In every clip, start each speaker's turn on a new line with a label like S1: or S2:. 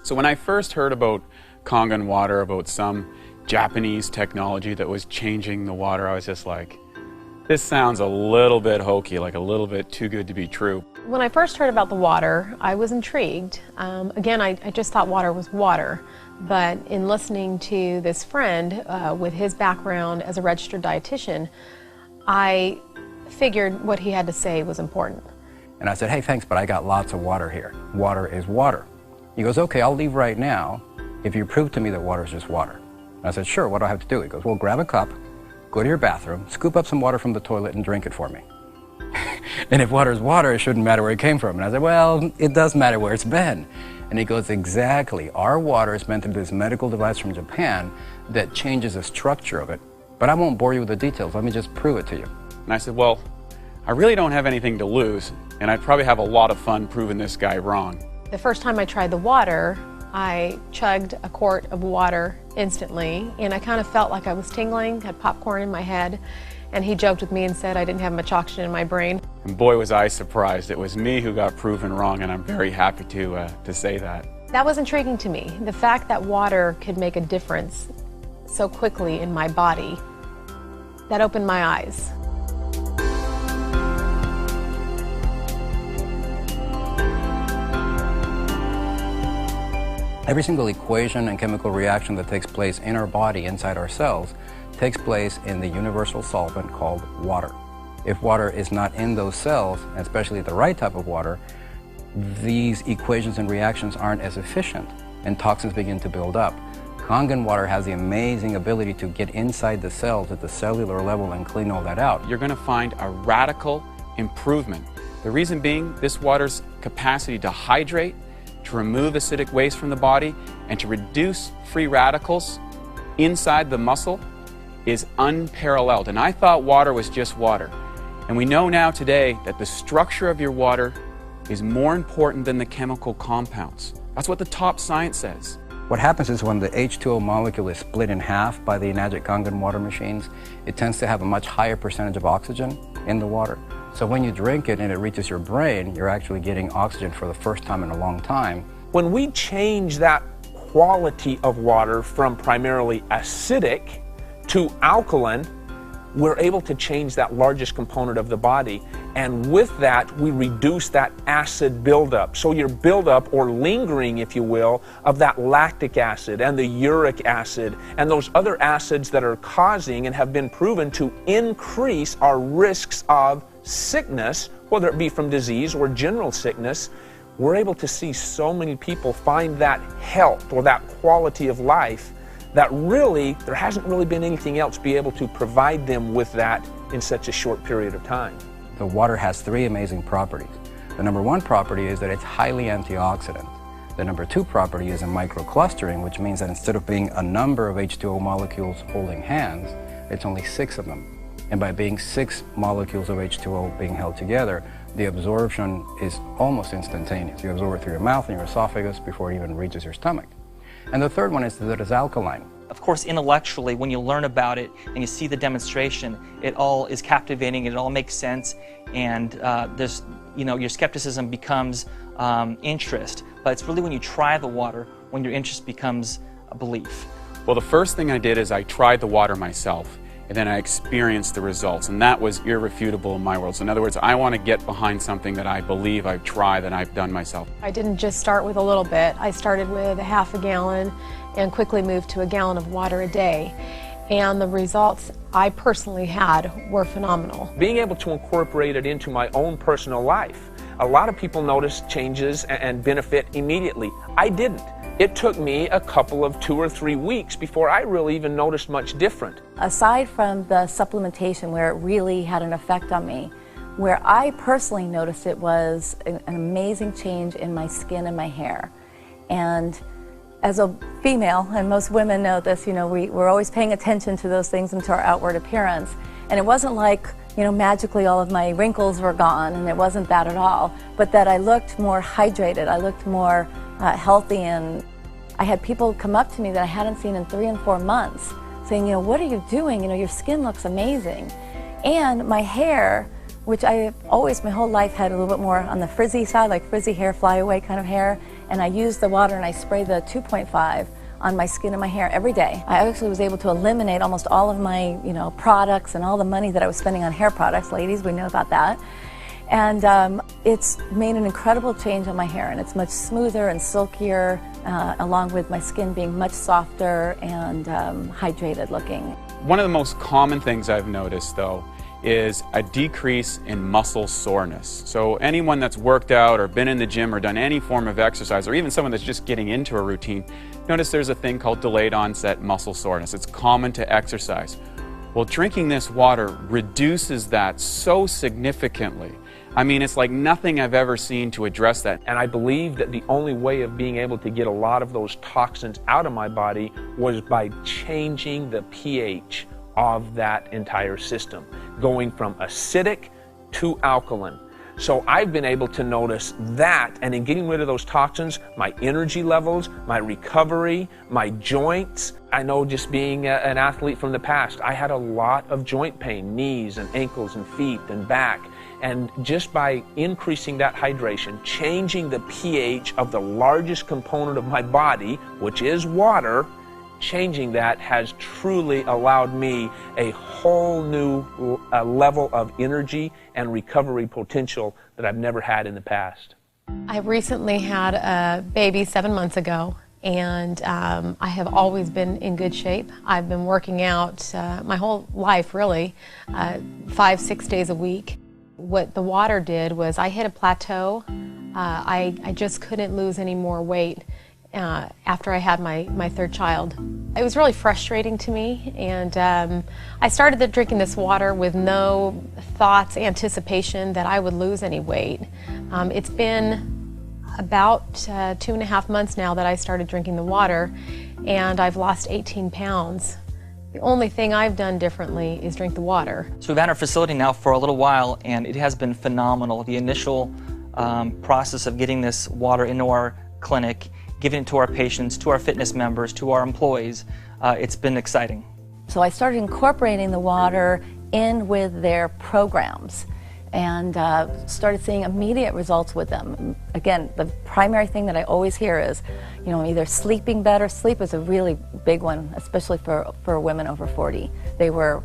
S1: So when I first heard about Kangen water, about some Japanese technology that was changing the water, I was just like, this sounds a little bit hokey, like a little bit too good to be true.
S2: When I first heard about the water, I was intrigued. Again, I just thought water was water. But in listening to this friend with his background as a registered dietitian, I figured what he had to say was important.
S3: And I said, hey, thanks, but I got lots of water here. Water is water. He goes, okay, I'll leave right now if you prove to me that water is just water. And I said, sure, what do I have to do? He goes, well, grab a cup, go to your bathroom, scoop up some water from the toilet and drink it for me. And if water is water, it shouldn't matter where it came from. And I said, well, it does matter where it's been. And he goes, exactly. Our water is meant to be this medical device from Japan that changes the structure of it. But I won't bore you with the details. Let me just prove it to you.
S1: And I said, well, I really don't have anything to lose, and I'd probably have a lot of fun proving this guy wrong.
S2: The first time I tried the water, I chugged a quart of water instantly, and I kind of felt like I was tingling, had popcorn in my head, and he joked with me and said I didn't have much oxygen in my brain.
S1: And boy, was I surprised. It was me who got proven wrong, and I'm very happy to say that.
S2: That was intriguing to me. The fact that water could make a difference so quickly in my body, that opened my eyes.
S3: Every single equation and chemical reaction that takes place in our body, inside our cells, takes place in the universal solvent called water. If water is not in those cells, especially the right type of water, these equations and reactions aren't as efficient and toxins begin to build up. Kangen water has the amazing ability to get inside the cells at the cellular level and clean all that out.
S1: You're going to find a radical improvement. The reason being, this water's capacity to hydrate, to remove acidic waste from the body, and to reduce free radicals inside the muscle is unparalleled. And I thought water was just water. And we know now today that the structure of your water is more important than the chemical compounds. That's what the top science says.
S3: What happens is when the H2O molecule is split in half by the Enagic Kangen water machines, it tends to have a much higher percentage of oxygen in the water. So when you drink it and it reaches your brain, you're actually getting oxygen for the first time in a long time.
S4: When we change that quality of water from primarily acidic to alkaline, we're able to change that largest component of the body. And with that, we reduce that acid buildup. So your buildup, or lingering, if you will, of that lactic acid and the uric acid and those other acids that are causing and have been proven to increase our risks of sickness, whether it be from disease or general sickness, we're able to see so many people find that health or that quality of life that really, there hasn't really been anything else be able to provide them with that in such a short period of time.
S3: The water has three amazing properties. The number one property is that it's highly antioxidant. The number two property is a microclustering, which means that instead of being a number of H2O molecules holding hands, it's only 6 of them. And by being 6 molecules of H2O being held together, the absorption is almost instantaneous. You absorb it through your mouth and your esophagus before it even reaches your stomach. And the third one is that it's alkaline.
S5: Of course, intellectually, when you learn about it and you see the demonstration, it all is captivating, it all makes sense, and your skepticism becomes interest. But it's really when you try the water when your interest becomes a belief.
S1: Well, the first thing I did is I tried the water myself, and then I experienced the results, and that was irrefutable in my world. So in other words, I want to get behind something that I believe I've tried, that I've done myself.
S2: I didn't just start with a little bit. I started with a half a gallon and quickly moved to a gallon of water a day. And the results I personally had were phenomenal.
S4: Being able to incorporate it into my own personal life. A lot of people notice changes and benefit immediately. I didn't. It took me a couple of 2 or 3 weeks before I really even noticed much different.
S6: Aside from the supplementation where it really had an effect on me, where I personally noticed it was an amazing change in my skin and my hair. And as a female, and most women know this, we're always paying attention to those things and to our outward appearance. And it wasn't like, magically all of my wrinkles were gone, and it wasn't that at all, but that I looked more hydrated, I looked more healthy, and I had people come up to me that I hadn't seen in 3 and 4 months saying, what are you doing? Your skin looks amazing. And my hair, which I always, my whole life, had a little bit more on the frizzy side, like frizzy hair, flyaway kind of hair, and I use the water and I spray the 2.5 on my skin and my hair every day. I actually was able to eliminate almost all of my, products and all the money that I was spending on hair products. Ladies, we know about that. And it's made an incredible change on my hair, and it's much smoother and silkier, along with my skin being much softer and hydrated looking.
S1: One of the most common things I've noticed, though, is a decrease in muscle soreness. So anyone that's worked out or been in the gym or done any form of exercise, or even someone that's just getting into a routine, notice there's a thing called delayed onset muscle soreness. It's common to exercise. Well, drinking this water reduces that so significantly. I mean, it's like nothing I've ever seen to address that.
S4: And I believe that the only way of being able to get a lot of those toxins out of my body was by changing the pH of that entire system, going from acidic to alkaline. So I've been able to notice that, and in getting rid of those toxins, my energy levels, my recovery, my joints. I know just being an athlete from the past, I had a lot of joint pain, knees and ankles and feet and back. And just by increasing that hydration, changing the pH of the largest component of my body, which is water, changing that has truly allowed me a whole new level of energy and recovery potential that I've never had in the past.
S2: I recently had a baby 7 months ago, and I have always been in good shape. I've been working out my whole life, really, 5-6 days a week. What the water did was I hit a plateau. I just couldn't lose any more weight after I had my third child. It was really frustrating to me, and I started drinking this water with no thoughts, anticipation that I would lose any weight. It's been about 2.5 months now that I started drinking the water, and I've lost 18 pounds. The only thing I've done differently is drink the water.
S5: So we've had our facility now for a little while, and it has been phenomenal. The initial process of getting this water into our clinic, giving it to our patients, to our fitness members, to our employees, it's been exciting.
S6: So I started incorporating the water in with their programs and started seeing immediate results with them. Again, the primary thing that I always hear is, either sleeping better. Sleep is a really big one, especially for women over 40. They were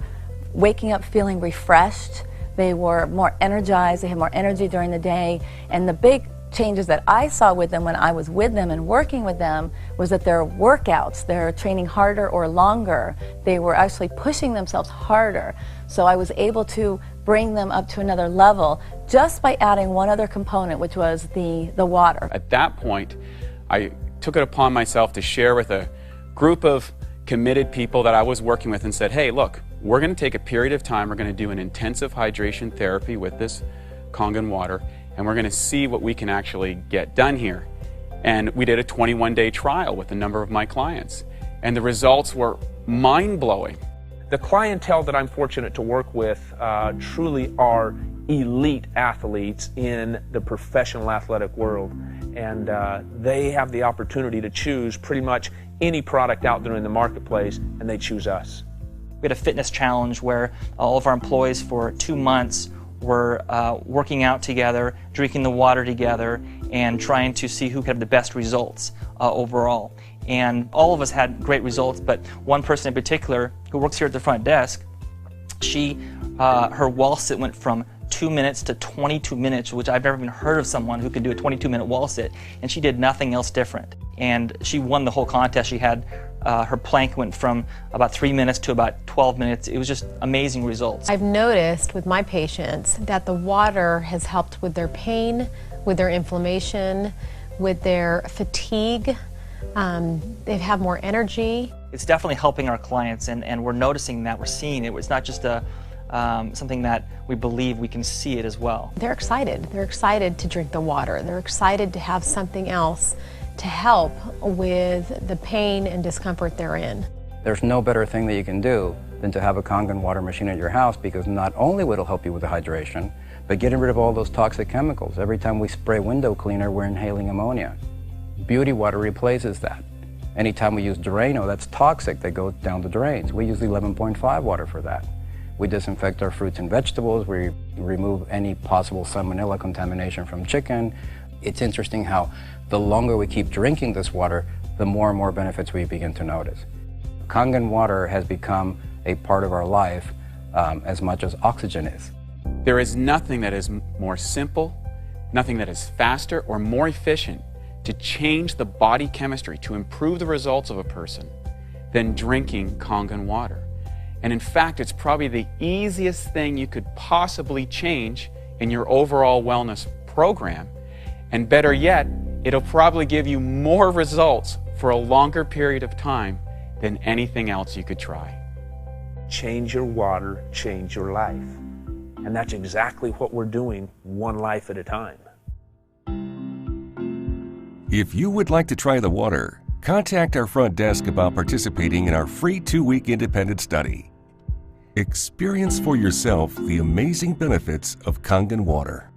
S6: waking up feeling refreshed. They were more energized. They had more energy during the day. And the big changes that I saw with them when I was with them and working with them was that their workouts, they're training harder or longer. They were actually pushing themselves harder. So I was able to bring them up to another level just by adding one other component, which was the water.
S1: At that point, I took it upon myself to share with a group of committed people that I was working with and said, hey, look, we're going to take a period of time, we're going to do an intensive hydration therapy with this Kangen water, and we're going to see what we can actually get done here. And we did a 21-day trial with a number of my clients, and the results were mind-blowing.
S4: The clientele that I'm fortunate to work with truly are elite athletes in the professional athletic world, and they have the opportunity to choose pretty much any product out there in the marketplace, and they choose us.
S5: We had a fitness challenge where all of our employees for 2 months were working out together, drinking the water together, and trying to see who could have the best results overall. And all of us had great results, but one person in particular who works here at the front desk, her wall sit went from 2 minutes to 22 minutes, which I've never even heard of someone who could do a 22-minute wall sit, and she did nothing else different. And she won the whole contest. She had her plank went from about 3 minutes to about 12 minutes. It was just amazing results.
S2: I've noticed with my patients that the water has helped with their pain, with their inflammation, with their fatigue. They have more energy.
S5: It's definitely helping our clients, and we're noticing that, we're seeing it. It's not just something that we believe, we can see it as well.
S2: They're excited. They're excited to drink the water. They're excited to have something else to help with the pain and discomfort they're in.
S3: There's no better thing that you can do than to have a Kangen water machine at your house, because not only will it help you with the hydration, but getting rid of all those toxic chemicals. Every time we spray window cleaner, we're inhaling ammonia. Beauty water replaces that. Anytime we use Drano, that's toxic, that goes down the drains. We use 11.5 water for that. We disinfect our fruits and vegetables. We remove any possible salmonella contamination from chicken. It's interesting how the longer we keep drinking this water, the more and more benefits we begin to notice. Kangen water has become a part of our life as much as oxygen is.
S1: There is nothing that is more simple, nothing that is faster or more efficient to change the body chemistry, to improve the results of a person, than drinking Kangen water. And in fact, it's probably the easiest thing you could possibly change in your overall wellness program. And better yet, it'll probably give you more results for a longer period of time than anything else you could try.
S4: Change your water, change your life. And that's exactly what we're doing, one life at a time.
S7: If you would like to try the water, contact our front desk about participating in our free 2-week independent study. Experience for yourself the amazing benefits of Kangen water.